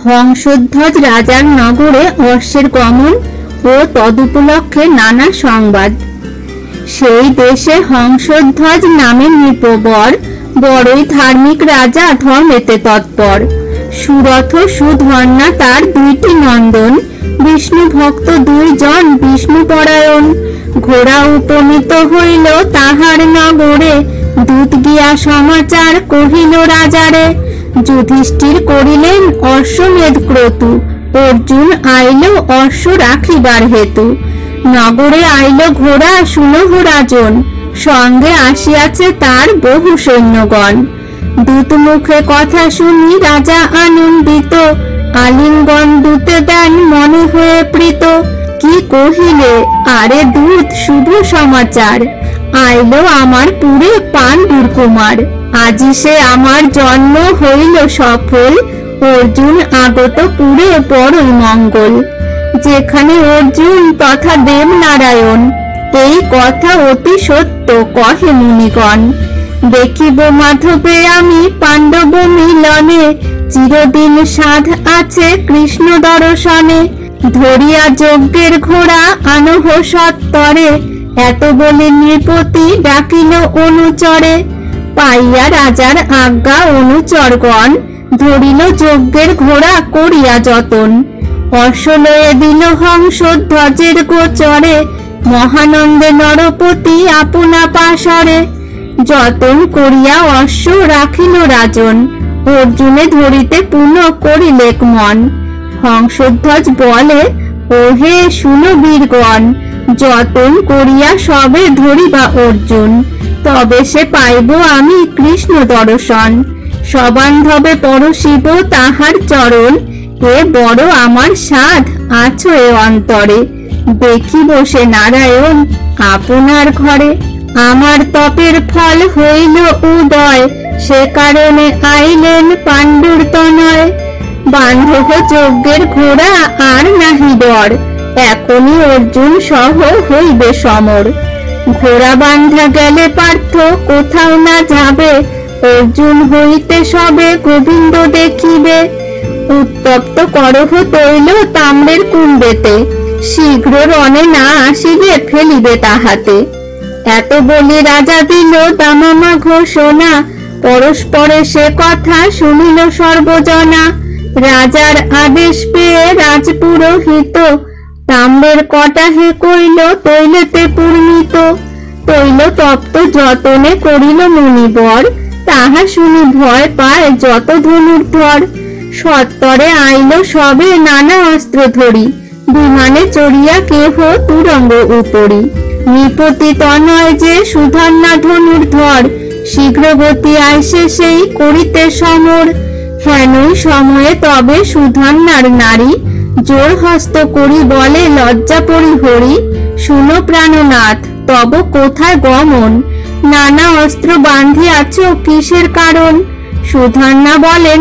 হংসধ্বজ রাজার নগরে অশ্বের গমন ও তদুপলক্ষে নানা সংবাদ। সেই দেশে হংসধ্বজ নামে নৃপবর বড়ই ধার্মিক রাজা, ধর্মেতে তৎপর। সুরথ সুধর্ণা তার দুইটি নন্দন, বিষ্ণু ভক্ত দুইজন বিষ্ণু পরায়ণ। ঘোড়া উপনীত হইল তাহার নগরে, দূত গিয়া সমাচার কহিল রাজারে। যুধিষ্ঠির করিলেন অশ্বমেধ ক্রতু, অর্জুন আইল অশ্ব রাখিবার হেতু। নগরে আইল ঘোড়া শুনহ রাজন, সঙ্গে আসিয়াছে তার বহু সৈন্যগণ। দূত মুখে কথা শুনি রাজা আনন্দিত, আলিঙ্গন দূতে দেন মনে হয়ে প্রীত। কি কহিলে আরে দূত শুভ সমাচার, আইল আমার পুরে পাণ্ডুর কুমার। আজি সে আমার জন্ম হইল সফল, অর্জুন আগত পুরে বড়ই মঙ্গল। যেখানে অর্জুন তথা দেবনারায়ণ, এই কথা অতি সত্য কহে মুনিগণ। দেখিব মাধবে আমি পাণ্ডব মিলনে, চিরদিন সাধ আছে কৃষ্ণ দর্শনে। ধরিয়া যজ্ঞের ঘোড়া আনহ সত্তরে, এত বলি নৃপতি ডাকিল অনুচরে। পাইয়া রাজার আজ্ঞা অনুচরগণ, ধরিল যজ্ঞের ঘোড়া করিয়া যতন। অশ্ব লয়ে দিল হংসধ্বজের গোচরে, মহানন্দে নরপতি আপনা পাশরে। যতন করিয়া অশ্ব রাখিল রাজন, অর্জুনে ধরিতে পুনঃ করিলেক মন। হংসধ্বজ বলে ওহে শুনো বীরগণ, যতন করিয়া সবে ধরিবা অর্জুন। তবে সে পাইব আমি কৃষ্ণ দর্শন, সবান্ধবে পরশিব তাহার চরণ। এ বড় আমার সাধ আছো এ অন্তরে, দেখিব সে নারায়ণ আপনার ঘরে। আমার তপের ফল হইল উদয়, সে কারণে আইলেন পাণ্ডুর তনয়। বান্ধব যজ্ঞের ঘোড়া আর নাহি ডর, এখনই অর্জুন সহ হইবে সমর। ঘোড়া বান্ধা গেলে পার্থ কোথাও না যাবে, অর্জুন হইতে সবে গোবিন্দ দেখিবে। উত্তপ্ত করহ তৈল তাম্রের কুণ্ডেতে, শীঘ্র রণে না আসিবে ফেলিবে তাহাতে। এত বলি রাজা দিল দামামা ঘোষণা, পরস্পরে সে কথা শুনিল সর্বজনা। রাজার আদেশ পেয়ে রাজপুরোহিত, তাম্রের কটাহে কইল তৈলেতে পূর্ণিত। তৈল তপ্ত যতনে করিল মুনিবর, তাহা শুনি ভয় পায় যত ধনুর্ধর। সত্তরে আইল সবে নানা অস্ত্র ধরি, বিমানে চড়িয়া কেহ তুরঙ্গ উপরি। নৃপতি তনয় যে সুধর্ণা ধনুর্ধর, শীঘ্রগতি আইসে সেই করিতে সমর। হেনই সময়ে তবে সুধর্ণার নারী, জোর হস্ত করি বলে লজ্জা পরিহরি। শুনো প্রাণনাথ তব কোথায় গমন, নানা অস্ত্র বান্ধিয়াছ কিসের কারণ। সুধর্ণা বলেন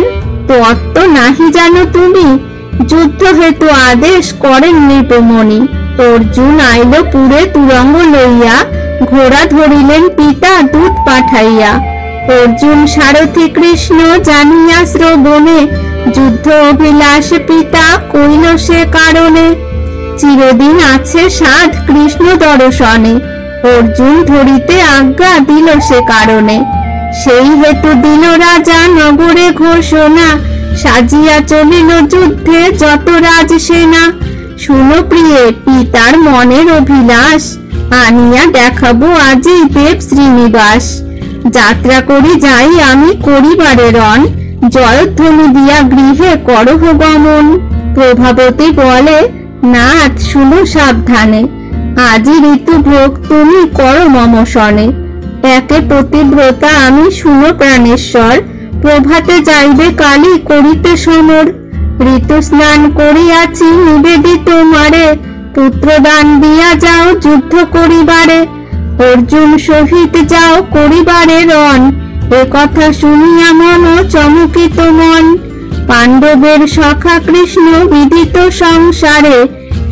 তত্ত্ব নাহি জানো তুমি, যুদ্ধ হেতু আদেশ করেন নৃপমণি। অর্জুন আইল পুরে তুরঙ্গ লইয়া, ঘোড়া ধরিলেন পিতা দূত পাঠাইয়া। অর্জুন সারথি কৃষ্ণ জানিয়া শ্রবণে, যুদ্ধ অভিলাষ পিতা কইল সে কারণে। চিরদিন আছে সাধ কৃষ্ণ দর্শনে, অর্জুন ধরিতে আজ্ঞা দিল সে কারণে। সেই হেতু দিল রাজা নগরে ঘোষণা, সাজিয়া চলিল যুদ্ধে যত রাজ সেনা। শুনো প্রিয়ে পিতার মনের অভিলাষ, আনিয়া দেখাবো আজি দেব শ্রীনিবাস। যাত্রা করি যাই আমি করিবারে রণ, জয়ধ্বনি দিয়া গৃহে করহ গমন। প্রভাবতী বলে নাথ শুনো সাবধানে, আজি ঋতু ভোগ তুমি করো মম শনে। একে পতিব্রতা আমি শুনো প্রাণেশ্বর, প্রভাতে যাইবে কালী করিতে সমর। ঋতু স্নান করিয়াছি নিবেদিত মারে, পুত্রদান দিয়া যাও যুদ্ধ করিবারে। অর্জুন সহিত যাও করিবারে রণ, এ কথা শুনিয়া মন চমকিত মন। পাণ্ডবের সখা কৃষ্ণ বিদিত সংসারে,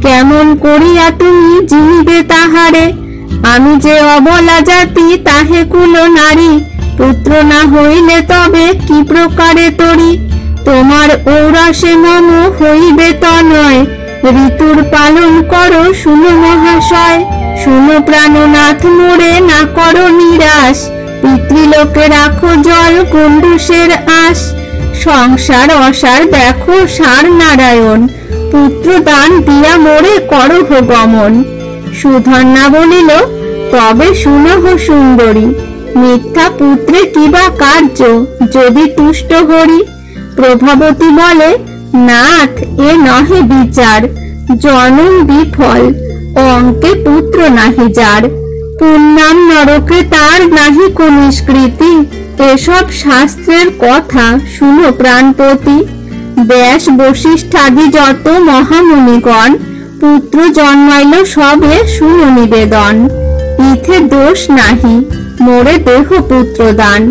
কেমন করিয়া তুমি জিনিবে তাহারে। আমি যে অবলা জাতি তাহে কুল নারী, পুত্র না হইলে তবে কি প্রকারে তরি। তোমার ঔরসে মম হইবে তনয়, ঋতুর পালন করো শুনো মহাশয়। শুনো প্রাণনাথ মোরে না করো নিরাশ, পিতৃলোকে রাখো জল কুণ্ডুসের আশ। সংসার অসার দেখো সার নারায়ণ, পুত্র দান দিয়া মোরে করহ গমন। সুধন্যা বলিল, তবে শুনহ সুন্দরী, মিথ্যা পুত্রে কিবা কার্য, যদি তুষ্ট হরি। প্রভাবতী বলে, নাথ এ নহে বিচার, জনম বিফল অঙ্কে পুত্র নাহি যার। পুণ্যাম নরকে তার নাহি কো নিষ্কৃতি, এসব শাস্ত্রের কথা শুনো প্রাণপতি। ব্যাস বশিষ্ঠাদি যত মহামুনিগণ, পুত্র জন্মাইল সবে শুনো নিবেদন। ইথে দোষ নাহি মোরে দেহ পুত্র দান,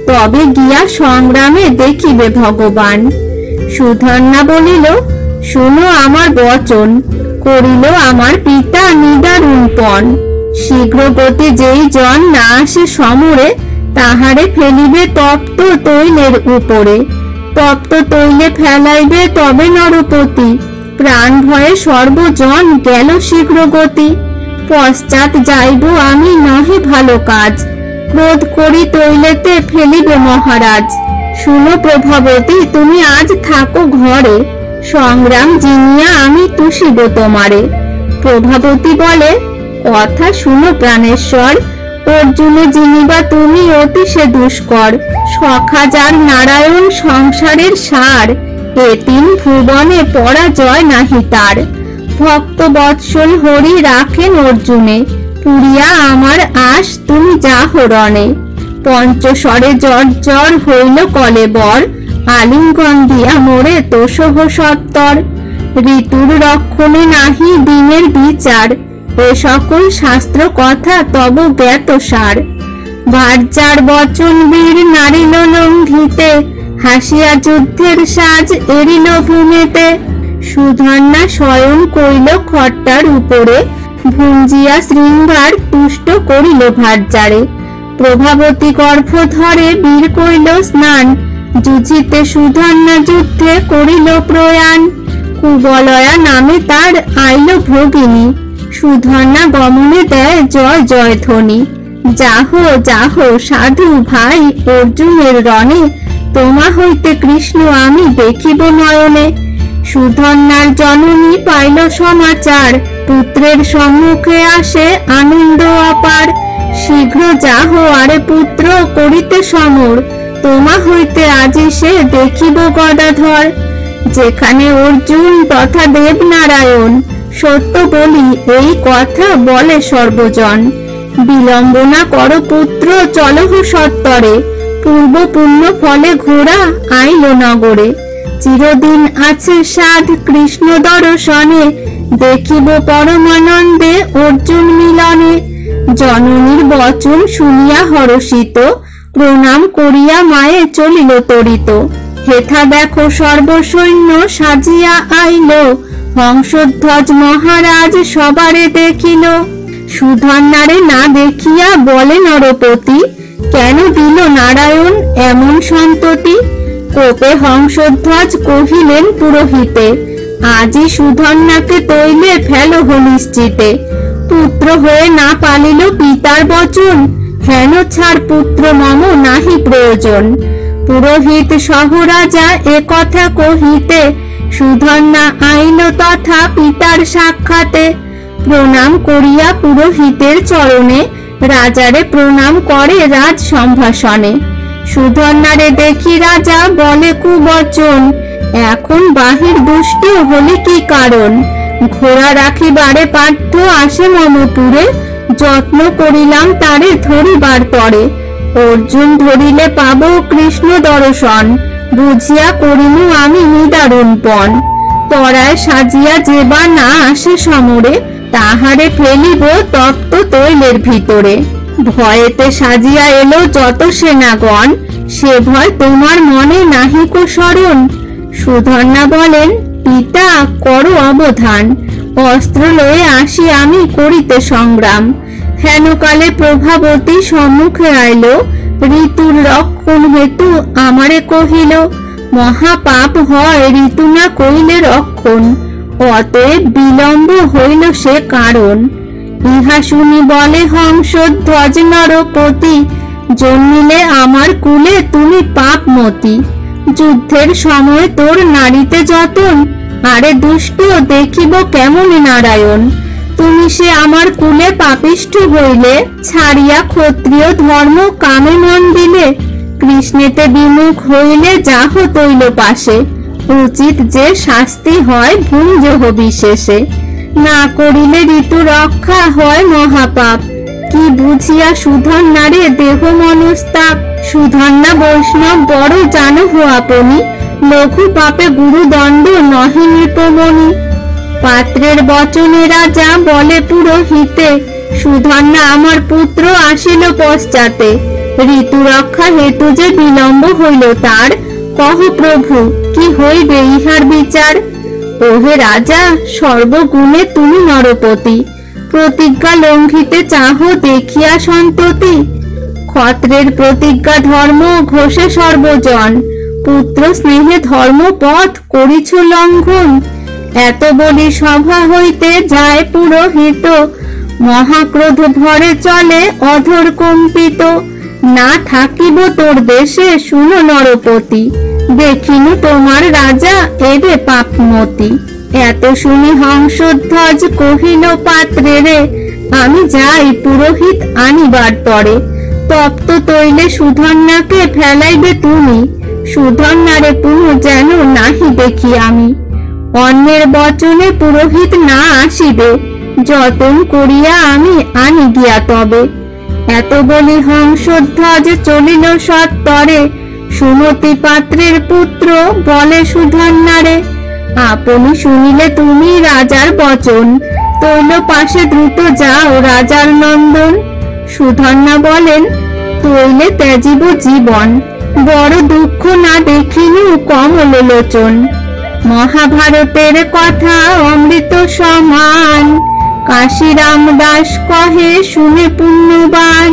তবে গিয়া সংগ্রামে দেখিবে ভগবান। সুধন্যা বলিল, শুনো আমার বচন, করিল আমার পিতা নিদারুণ পণ। শীঘ্র গতি যেই জন না আসে সমরে, তাহারে ফেলিবে তপ্ত তৈলের উপরে। তপ্ত তৈলে ফেলাইবে তবে নরপতি, প্রাণ ভয়ে সর্বজন গেল শীঘ্র গতি। পশ্চাৎ যাইব আমি নহে ভালো কাজ, ক্রোধ করি তৈলেতে ফেলিবে মহারাজ। শুনো প্রভাবতী তুমি আজ থাকো ঘরে, সংগ্রাম জিনিয়া আমি তুষিব তোমারে। প্রভাবতী বলে, কথা শুনো প্রাণেশ্বর, অর্জুনে জিনিবা তুমি অতি সে দুষ্কর। সখা যার নারায়ণ সংসারের সার, এ তিন ভুবনে পরাজয় নাহি তার। ভক্ত বৎসল হরি রাখেন অর্জুনে, পুরিয়া আমার আশ তুমি যাহ রণে। পঞ্চস্বরে জর্জর হইল কলেবর, আলিঙ্গন দিয়া মোরে তোষহ সত্তর। ঋতুর রক্ষণে নাহি দিনের বিচার, এ সকল শাস্ত্র কথা তব জ্ঞাত সার। ভার্যার বচন বীর নারিল লঙ্ঘিতে, হাসিয়া যুদ্ধের সাজ এরিল ভূমিতে। সুধন্যা শয়ন কইল খট্টার উপরে, ভুঞ্জিয়া শৃঙ্গার তুষ্ট করিল ভার্যারে। প্রভাবতী গর্ভ ধরে বীর কইল স্নান, যুঝিতে সুধন্যা যুদ্ধে করিল প্রয়াণ। কুবলয়া নামে তার আইল ভগিনী, সুধন্যা গমনে দেয় জয় জয় ধ্বনি। যাহ যাহ সাধু ভাই অর্জুনের রণে, তোমা হইতে কৃষ্ণ আমি দেখিব নয়নে। সুধন্যার জননী পাইল সমাচার, পুত্রের সম্মুখে আসে আনন্দ অপার। শীঘ্র যাহ আরে পুত্র করিতে সমর, তোমা হইতে আজি সে দেখিব গদাধর। যেখানে অর্জুন তথা দেবনারায়ণ, সত্য বলি এই কথা বলে সর্বজন। বিলম্ব না করো পুত্র চলহ সত্তরে, পূর্ব পুণ্য ফলে ঘোড়া আইল নগরে। চিরদিন আছে সাধ কৃষ্ণ দর্শনে, দেখিব পরমানন্দে অর্জুন মিলনে। জননীর বচন শুনিয়া হরষিত, প্রণাম করিয়া মায়ে চলিল তরিত। হেথা দেখো সর্বসৈন্য সাজিয়া আইল, হংসধ্বজ মহারাজ সবারে দেখিল। সুধন্যারে না দেখিয়া বলে নরপতি, কেন দিল নারায়ণ এমন সন্ততি। কোপে হংসধ্বজ কহিলেন পুরোহিতে, আজি সুধন্যাকে তৈলে ফেলহ নিশ্চিতে। পুত্র হয়ে না পালিল পিতার বচন, হেন ছাড় পুত্র মম নাহি প্রয়োজন। পুরোহিত সহ রাজা এ কথা কহিতে, সুধন্যা আইল তথা পিতার সাক্ষাতে। প্রণাম করিয়া পুরোহিতের চরণে, রাজারে প্রণাম করে রাজ সম্ভাষণে। সুধন্যারে দেখি রাজা বলে কুবচন, এখন বাহির দুষ্ট হলে কি কারণ। ঘোড়া রাখিবারে পার্থ আসে মমপুরে, যত্ন করিলাম তারে ধরিবার তরে। অর্জুন ধরিলে পাব কৃষ্ণ দর্শন, বুঝিয়া করিনু আমি নিদারুণ পণ। তরায় সাজিয়া যেবা না আসে সমরে, তাহারে ফেলিব তপ্ত তৈলের ভিতরে। ভয়েতে সাজিয়া এলো যত সেনাগণ, সে ভয় তোমার মনে নাহি কো স্মরণ। সুধন্যা বলেন, পিতা করো অবধান, অস্ত্র লয়ে আসি আমি করিতে সংগ্রাম। হেনকালে প্রভাবতী সম্মুখে আইল, ঋতুর রক্ষণ হেতু আমারে কহিল। মহাপাপ হয় ঋতু না কইলে রক্ষণ, অতএব বিলম্ব হইল সে কারণ। ইহা শুনি বলে হংসধ্বজ নরপতি, জন্মিলে আমার কুলে তুমি পাপমতি। যুদ্ধের সময় তোর নারীতে যতন, আরে দুষ্ট দেখিব কেমন নারায়ণ। তুমি সে আমার কুলে পাপিষ্ঠ হইলে, ছাড়িয়া ক্ষত্রিয় ধর্ম কামে মন দিলে। কৃষ্ণেতে বিমুখ হইলে যাহ তৈল পাশে, উচিত যে শাস্তি হয় ভুঞ্জহ বিশেষে। না করিলে ঋতু রক্ষা হয় মহাপাপ, কি বুঝিয়া সুধন্যারে দেহ মনস্তাপ। সুধন্যা বৈষ্ণব বড় জানো আপনি, লঘু পাপে গুরুদণ্ড নহে নৃপমণি। পাত্রের বচনে রাজা বলে পুরোহিতে, সুধন্যা আমার পুত্র আসিল পশ্চাতে। ঋতু রক্ষা হেতু যে বিলম্ব হইল তার, কহ প্রভু কি হইবে ইহার বিচার। ওহে রাজা, সর্বগুণে তুমি নরপতি, প্রতিজ্ঞা লঙ্ঘিতে চাহ দেখিয়া সন্ততি। ক্ষত্রের প্রতিজ্ঞা ধর্ম ঘোষে সর্বজন, পুত্র স্নেহে ধর্ম পথ করিছ লঙ্ঘন। এত বলি সভা হইতে যায় পুরোহিত, মহাক্রোধ ভরে চলে অধর কম্পিত। না থাকিব তোর দেশে শুনো নরপতি, দেখিনু তোমার রাজা এবে পাপমতি। এত শুনি হংসধ্বজ কহিল পাত্রে রে, আমি যাই পুরোহিত আনিবার তরে। তপ্ত তৈলে সুধন্যাকে ফেলাইবে তুমি, সুধন্যারে পুনঃ যেন নাহি দেখি আমি। অন্যের বচনে পুরোহিত না আসিবে, যতন করিয়া আমি আনি গিয়া তবে। এত বলি হংসধ্বজ চলিল সত্তরে, সুমতি পাত্রের পুত্র বলে সুধন্যারে। আপনি শুনিলে তুমি রাজার বচন, তৈল পাশে দ্রুত যাও রাজার নন্দন। সুধন্যা বলেন, তৈলে ত্যাজিব জীবন, বড় দুঃখ না দেখিনু কমল লোচন। মহাভারতের কথা অমৃত সমান, কাশীরাম দাস কহে শুনে পুণ্যবান।